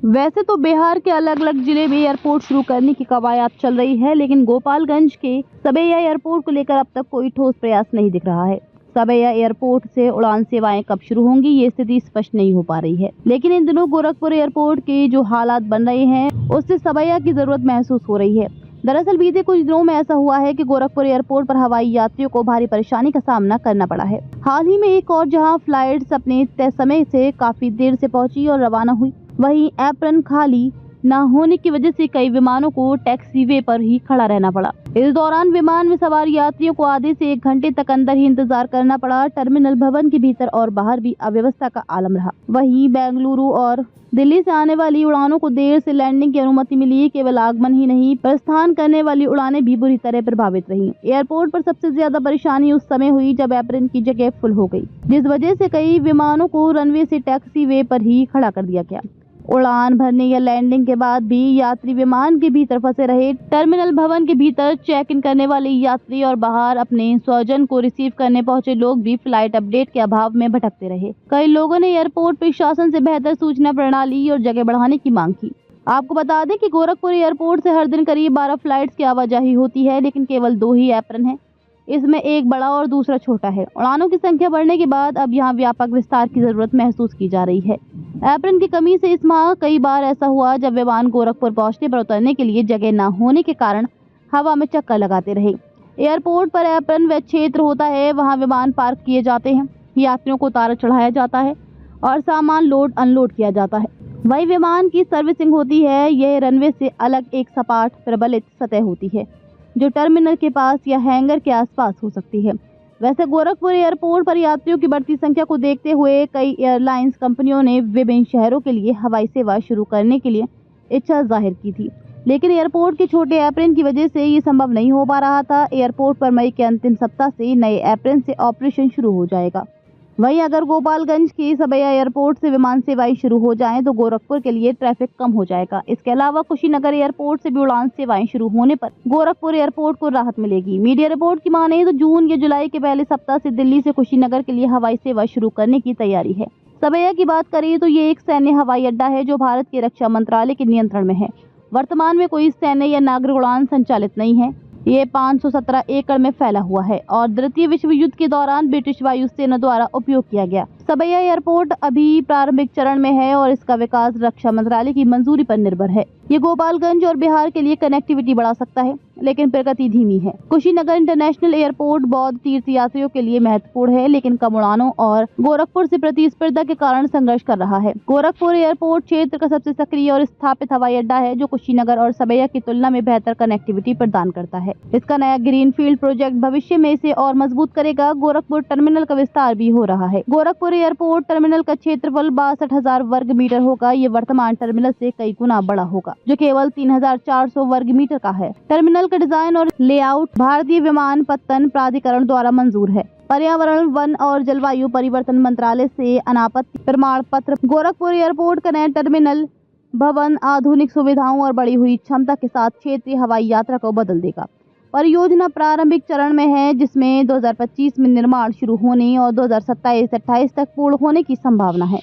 वैसे तो बिहार के अलग अलग जिले में एयरपोर्ट शुरू करने की कवायद चल रही है, लेकिन गोपालगंज के सबैया एयरपोर्ट को लेकर अब तक कोई ठोस प्रयास नहीं दिख रहा है। सबैया एयरपोर्ट से उड़ान सेवाएं कब शुरू होंगी, ये स्थिति स्पष्ट नहीं हो पा रही है। लेकिन इन दिनों गोरखपुर एयरपोर्ट के जो हालात बन रहे हैं, उससे सबैया की जरूरत महसूस हो रही है। दरअसल बीते कुछ दिनों में ऐसा हुआ है कि गोरखपुर एयरपोर्ट पर हवाई यात्रियों को भारी परेशानी का सामना करना पड़ा है। हाल ही में एक और जहां फ्लाइट्स अपने तय समय से काफी देर से पहुंची और रवाना हुई, वहीं एप्रन खाली न होने की वजह से कई विमानों को टैक्सी वे पर ही खड़ा रहना पड़ा। इस दौरान विमान में सवार यात्रियों को आधे से 1 घंटे तक अंदर ही इंतजार करना पड़ा। टर्मिनल भवन के भीतर और बाहर भी अव्यवस्था का आलम रहा। वहीं बेंगलुरु और दिल्ली से आने वाली उड़ानों को देर से लैंडिंग की अनुमति मिली। केवल आगमन ही नहीं, प्रस्थान करने वाली उड़ानें भी बुरी तरह प्रभावित रहीं। एयरपोर्ट पर सबसे ज्यादा परेशानी उस समय हुई जब एप्रन की जगह फुल हो गई, जिस वजह से कई विमानों को रनवे से टैक्सी वे पर ही खड़ा कर दिया गया। उड़ान भरने या लैंडिंग के बाद भी यात्री विमान के भीतर फंसे रहे। टर्मिनल भवन के भीतर चेक इन करने वाले यात्री और बाहर अपने स्वजन को रिसीव करने पहुंचे लोग भी फ्लाइट अपडेट के अभाव में भटकते रहे। कई लोगों ने एयरपोर्ट प्रशासन से बेहतर सूचना प्रणाली और जगह बढ़ाने की मांग की। आपको बता दें कि गोरखपुर एयरपोर्ट से हर दिन करीब 12 फ्लाइट्स की आवाजाही होती है, लेकिन केवल 2 ही एप्रन है। इसमें एक बड़ा और दूसरा छोटा है। उड़ानों की संख्या बढ़ने के बाद अब यहाँ व्यापक विस्तार की जरूरत महसूस की जा रही है। एप्रन की कमी से इस माह कई बार ऐसा हुआ जब विमान गोरखपुर पहुंचने पर उतरने के लिए जगह न होने के कारण हवा में चक्कर लगाते रहे। एयरपोर्ट पर एप्रन वह क्षेत्र होता है, वहाँ विमान पार्क किए जाते हैं, यात्रियों को उतारा चढ़ाया जाता है और सामान लोड अनलोड किया जाता है। वही विमान की सर्विसिंग होती है। यह रनवे से अलग एक सपाट प्रबलित सतह होती है, जो टर्मिनल के पास या हैंगर के आसपास हो सकती है। वैसे गोरखपुर एयरपोर्ट पर यात्रियों की बढ़ती संख्या को देखते हुए कई एयरलाइंस कंपनियों ने विभिन्न शहरों के लिए हवाई सेवा शुरू करने के लिए इच्छा जाहिर की थी, लेकिन एयरपोर्ट के छोटे एप्रन की वजह से ये संभव नहीं हो पा रहा था। एयरपोर्ट पर मई के अंतिम सप्ताह से नए एप्रन से ऑपरेशन शुरू हो जाएगा। वहीं अगर गोपालगंज की सबैया एयरपोर्ट से विमान सेवाएं शुरू हो जाएं तो गोरखपुर के लिए ट्रैफिक कम हो जाएगा। इसके अलावा कुशीनगर एयरपोर्ट से भी उड़ान सेवाएं शुरू होने पर गोरखपुर एयरपोर्ट को राहत मिलेगी। मीडिया रिपोर्ट की माने तो जून या जुलाई के पहले सप्ताह से दिल्ली से कुशीनगर के लिए हवाई सेवा शुरू करने की तैयारी है। सबैया की बात करें तो ये एक सैन्य हवाई अड्डा है जो भारत के रक्षा मंत्रालय के नियंत्रण में है। वर्तमान में कोई सैन्य या नागरिक उड़ान संचालित नहीं है। ये 517 एकड़ में फैला हुआ है और द्वितीय विश्व युद्ध के दौरान ब्रिटिश वायुसेना द्वारा उपयोग किया गया। सबैया एयरपोर्ट अभी प्रारंभिक चरण में है और इसका विकास रक्षा मंत्रालय की मंजूरी पर निर्भर है। ये गोपालगंज और बिहार के लिए कनेक्टिविटी बढ़ा सकता है, लेकिन प्रगति धीमी है। कुशीनगर इंटरनेशनल एयरपोर्ट बौद्ध तीर्थ यात्रियों के लिए महत्वपूर्ण है, लेकिन कम उड़ानों और गोरखपुर से प्रतिस्पर्धा के कारण संघर्ष कर रहा है। गोरखपुर एयरपोर्ट क्षेत्र का सबसे सक्रिय और स्थापित हवाई अड्डा है, जो कुशीनगर और सबैया की तुलना में बेहतर कनेक्टिविटी प्रदान करता है। इसका नया ग्रीनफील्ड प्रोजेक्ट भविष्य में इसे और मजबूत करेगा। गोरखपुर टर्मिनल का विस्तार भी हो रहा है। गोरखपुर एयरपोर्ट टर्मिनल का क्षेत्रफल 62,000 वर्ग मीटर होगा। ये वर्तमान टर्मिनल से कई गुना बड़ा होगा, जो केवल 3,400 वर्ग मीटर का है। टर्मिनल का डिजाइन और लेआउट भारतीय विमानपत्तन प्राधिकरण द्वारा मंजूर है। पर्यावरण, वन और जलवायु परिवर्तन मंत्रालय से अनापत्ति प्रमाण पत्र। गोरखपुर एयरपोर्ट का नया टर्मिनल भवन आधुनिक सुविधाओं और बढ़ी हुई क्षमता के साथ क्षेत्रीय हवाई यात्रा को बदल देगा। परियोजना प्रारंभिक चरण में है, जिसमें 2025 में निर्माण शुरू होने और 2027-28 तक पूर्ण होने की संभावना है।